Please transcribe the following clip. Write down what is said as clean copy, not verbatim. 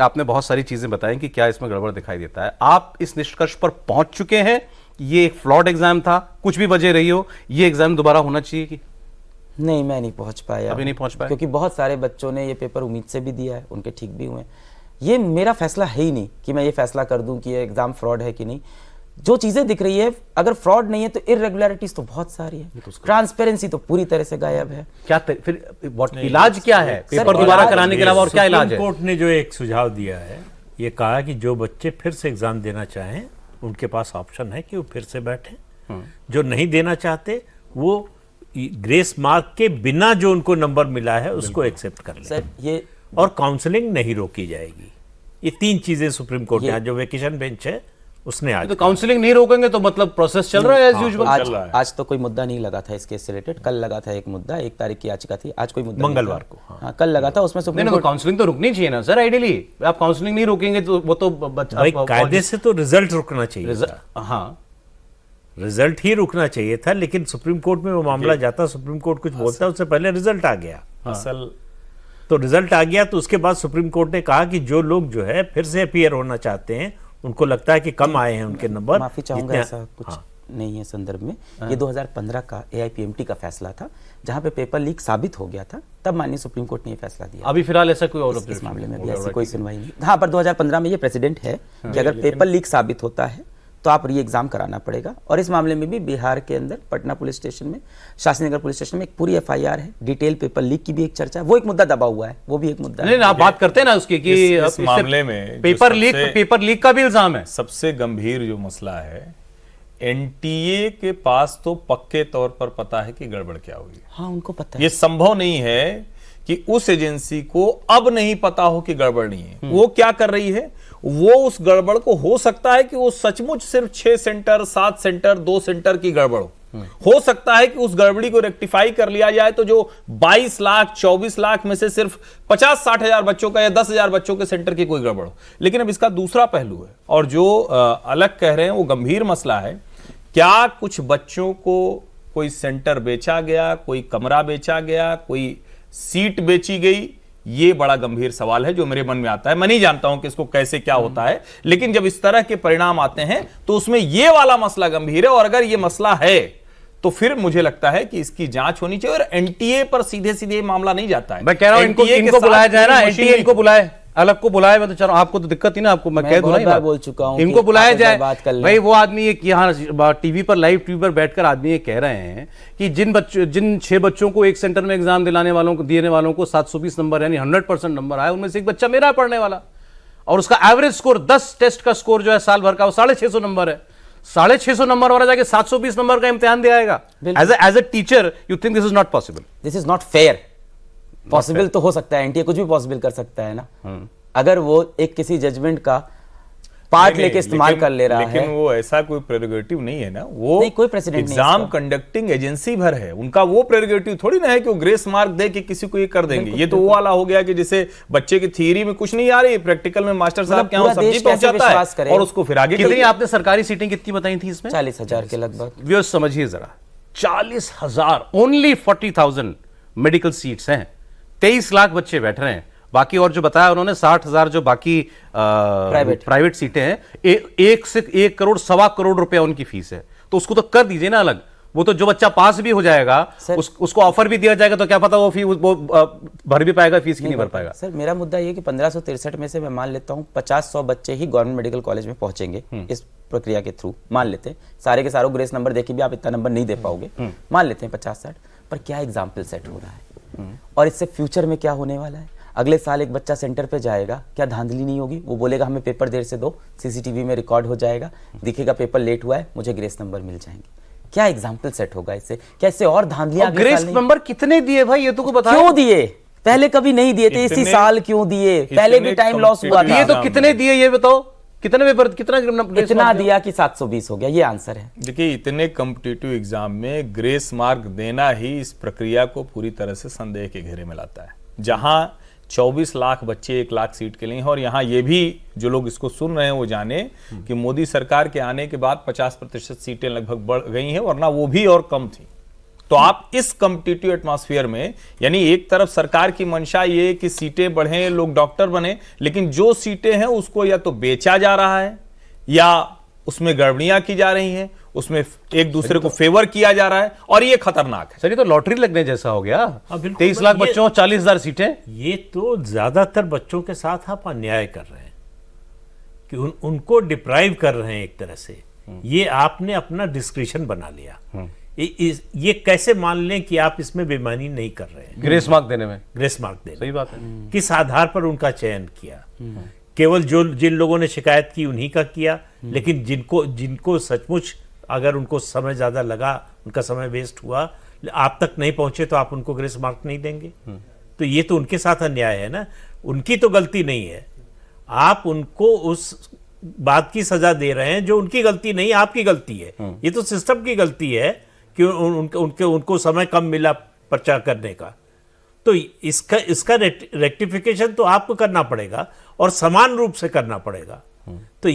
आपने बहुत सारी चीजें बताई कि क्या इसमें गड़बड़ दिखाई देता है। आप इस निष्कर्ष पर पहुंच चुके हैं ये एक फ्लॉड एग्जाम था, कुछ भी वजह रही हो, ये एग्जाम दोबारा होना चाहिए कि नहीं? मैं नहीं पहुंच पाया, अभी नहीं पहुंच पाया, क्योंकि बहुत सारे बच्चों ने ये पेपर उम्मीद से भी दिया है, उनके ठीक भी हुए। ये मेरा फैसला है ही नहीं कि मैं ये फैसला कर दूं कि ये एग्जाम फ्रॉड है कि नहीं। जो चीजें दिख रही है, अगर फ्रॉड नहीं है तो इरेगुलरिटीज तो बहुत सारी है, ट्रांसपेरेंसी तो पूरी तरह से गायब है। क्या फिर इलाज क्या है पेपर दोबारा कराने के अलावा, और क्या इलाज है? सुप्रीम कोर्ट ने जो एक सुझाव दिया है, ये कहा कि जो बच्चे फिर से एग्जाम देना चाहें उनके पास ऑप्शन है कि वो फिर से बैठें, जो नहीं देना चाहते वो ग्रेस मार्क के बिना जो उनको नंबर मिला है उसको एक्सेप्ट कर लें। सर ये और काउंसलिंग नहीं रोकी जाएगी। ये 3 चीजें सुप्रीम कोर्ट ने, जो वेकेशन बेंच है उसने आज, तो काउंसलिंग नहीं रोकेंगे तो मतलब प्रोसेस चल रहा है एज यूजुअल। आज तो कोई मुद्दा नहीं लगा था इसके से रिलेटेड। कल लगा था एक मुद्दा, 1 तारीख की याचिका थी, आज कोई मुद्दा मंगलवार को। हाँ, कल लगा था, उसमें सुप्रीम कोर्ट। काउंसलिंग तो रुकनी चाहिए ना सर, आइडियली। आप काउंसलिंग नहीं रोकेंगे तो वो तो भाई कायदे से तो रिजल्ट रुकना चाहिए, हाँ रिजल्ट ही रुकना चाहिए था, लेकिन सुप्रीम कोर्ट में वो मामला जाता, सुप्रीम कोर्ट कुछ बोलता है, उससे पहले रिजल्ट आ गया। असल तो रिजल्ट आ गया तो उसके बाद सुप्रीम कोर्ट ने कहा कि जो लोग जो है फिर से अपीयर होना चाहते हैं, उनको लगता है कि कम आए हैं उनके नंबर, माफी चाहूंगा, ऐसा कुछ नहीं है संदर्भ में। ये 2015 का AIPMT का फैसला था, जहां पे पेपर लीक साबित हो गया था, तब माननीय सुप्रीम कोर्ट ने ये फैसला दिया। अभी फिलहाल ऐसा कोई और इस मामले में भी ऐसी कोई सुनवाई नहीं। हाँ, पर 2015 में ये प्रेसिडेंट है कि अगर पेपर लीक साबित होता है तो आप री एग्जाम कराना पड़ेगा। और इस मामले में भी बिहार के अंदर पटना पुलिस स्टेशन में, शास्त्री नगर पुलिस स्टेशन में एक पूरी FIR है, डिटेल पेपर लीक की भी एक चर्चा है, वो एक मुद्दा दबा हुआ है, वो भी एक मुद्दा नहीं, आप बात करते हैं ना उसकी कि इस मामले में पेपर लीक का भी इल्जाम है। सबसे गंभीर जो मसला है, NTA के पास तो पक्के तौर पर पता है कि गड़बड़ क्या हुई। हाँ, उनको पता है। ये संभव नहीं है कि उस एजेंसी को अब नहीं पता हो कि गड़बड़ नहीं है। वो क्या कर रही है, वो उस गड़बड़ को, हो सकता है कि वो सचमुच सिर्फ 6 सेंटर, 7 सेंटर, 2 सेंटर की गड़बड़ हो सकता है कि उस गड़बड़ी को रेक्टिफाई कर लिया जाए तो जो 22 लाख 24 लाख में से सिर्फ 50-60 हजार बच्चों का या 10,000 बच्चों के सेंटर की कोई गड़बड़ हो। लेकिन अब इसका दूसरा पहलू है, और जो अलग कह रहे हैं वो गंभीर मसला है। क्या कुछ बच्चों को कोई सेंटर बेचा गया, कोई कमरा बेचा गया, कोई सीट बेची गई? ये बड़ा गंभीर सवाल है जो मेरे मन में आता है। मैं नहीं जानता हूं कि इसको कैसे क्या होता है, लेकिन जब इस तरह के परिणाम आते हैं तो उसमें ये वाला मसला गंभीर है। और अगर ये मसला है तो फिर मुझे लगता है कि इसकी जांच होनी चाहिए, और NTA पर सीधे सीधे मामला नहीं जाता है। मैं कह रहा हूं इनको बुलाया जाए ना, NTA इनको बुलाए, अलग को बुलाए। मैं तो चल रहा हूँ, आपको तो दिक्कत ही ना, आपको मैं कह दूं ना, बोल चुका हूं, इनको बुलाया जाए। भाई वो आदमी एक यहाँ टीवी पर, लाइव टीवी पर बैठकर आदमी ये कह रहे हैं कि जिन 6 बच्चों को एक सेंटर में एग्जाम दिलाने वालों को, देने वालों को 720 नंबर यानी 100% नंबर आया, उनमें से एक बच्चा मेरा पढ़ने वाला, और उसका एवरेज स्कोर 10 टेस्ट का स्कोर जो है साल भर का वो 650 नंबर है। 650 नंबर वाला जाके 720 नंबर का इम्तिहान दिया जाएगा। As a teacher you think this is not possible? This is not fair. Possible तो हो सकता है, NTA कुछ भी पॉसिबल कर सकता है ना, अगर वो एक किसी जजमेंट का पार्ट लेके इस्तेमाल कर ले रहा है। लेकिन वो ऐसा कोई प्रेरोगेटिव नहीं है ना, वो नहीं, कोई प्रेसिडेंट नहीं, एग्जाम कंडक्टिंग एजेंसी भर है, उनका वो प्रेरोगेटिव थोड़ी ना है कि वो ग्रेस मार्क दे के किसी को ये कर देंगे। ये तो वो वाला हो गया कि जिसे बच्चे की थियरी में कुछ नहीं आ रही, प्रैक्टिकल में मास्टर साहब क्या वो सब्जी पहुंचाता है और उसको फिर आगे। कितनी आपने सरकारी सीटें कितनी बताई थी इसमें? 40,000 के लगभग। व्यूअर्स समझिए जरा, 40,000, ओनली 40,000 मेडिकल सीट्स हैं, 23 लाख बच्चे बैठ रहे हैं। बाकी और जो बताया उन्होंने 60,000 जो बाकी प्राइवेट सीटें हैं, 1 से 1 करोड़ 1.25 करोड़ रुपया उनकी फीस है। तो उसको तो कर दीजिए ना अलग। वो तो जो बच्चा पास भी हो जाएगा उसको ऑफर भी दिया जाएगा, तो क्या पता वो भर भी पाएगा, फीस की नहीं भर पाएगा। सर मेरा मुद्दा ये कि 1563 में से मैं मान लेता हूं 50-100 बच्चे ही गवर्नमेंट मेडिकल कॉलेज में पहुंचेंगे इस प्रक्रिया के थ्रू, मान लेते हैं। सारे के सारों ग्रेस नंबर देखिए भी आप इतना नंबर नहीं दे पाओगे, मान लेते हैं 50-60, पर क्या एग्जाम्पल सेट हो रहा है और इससे फ्यूचर में क्या होने वाला है? अगले साल एक बच्चा सेंटर पे जाएगा, क्या धांधली नहीं होगी? वो बोलेगा हमें पेपर देर से दो, CCTV में रिकॉर्ड हो जाएगा, दिखेगा पेपर लेट हुआ है, मुझे ग्रेस नंबर मिल जाएंगे। क्या एग्जाम्पल सेट होगा इससे? क्या इससे और धांधलियां? ग्रेस नंबर कितने दिए भाई, ये तो को बताओ। क्यों दिए? पहले कभी नहीं दिए थे, इसी साल क्यों दिए? पहले भी टाइम लॉस हुआ था। ये तो कितने दिए ये बताओ, कितने पेपर, कितना दिया कि 720 हो गया, ये आंसर है। देखिए, इतने कॉम्पिटिटिव एग्जाम में ग्रेस मार्क देना ही इस प्रक्रिया को पूरी तरह से संदेह के घेरे में लाता है। जहां 24 लाख बच्चे 1 लाख सीट के लिए हैं, और यहाँ ये भी जो लोग इसको सुन रहे हैं वो जाने कि मोदी सरकार के आने के बाद 50% सीटें लगभग बढ़ गई हैं, वरना वो भी और कम थी। तो आप इस कॉम्पिटिटिव एटमॉस्फेयर में, यानी एक तरफ सरकार की मंशा ये कि सीटें बढ़े, लोग डॉक्टर बने, लेकिन जो सीटें हैं उसको या तो बेचा जा रहा है या उसमें गड़बड़ियां की जा रही हैं, उसमें एक दूसरे को फेवर किया जा रहा है, और ये खतरनाक है। सर ये तो लॉटरी लगने जैसा हो गया। बिल्कुल। 23 लाख बच्चों 40,000 सीटें। ये तो ज्यादातर बच्चों के साथ आप अन्याय कर रहे हैं कि उनको डिप्राइव कर रहे हैं एक तरह से। ये आपने अपना डिस्क्रिशन बना लिया। ये कैसे मान लें कि आप इसमें बेईमानी नहीं कर रहे हैं? ग्रेस मार्क देने में। ग्रेस मार्क देने, सही बात है। किस आधार पर उनका चयन किया? केवल जिन लोगों ने शिकायत की उन्हीं का किया, लेकिन जिनको सचमुच अगर उनको समय ज्यादा लगा, उनका समय वेस्ट हुआ, आप तक नहीं पहुंचे, तो आप उनको ग्रेस मार्क नहीं देंगे? तो ये तो उनके साथ अन्याय है ना। उनकी तो गलती नहीं है, आप उनको उस बात की सजा दे रहे हैं जो उनकी गलती नहीं, आपकी गलती है। ये तो सिस्टम की गलती है कि उनको समय कम मिला पर्चा करने का। तो इसका रेक्टिफिकेशन तो आपको करना पड़ेगा और समान रूप से करना पड़ेगा। तो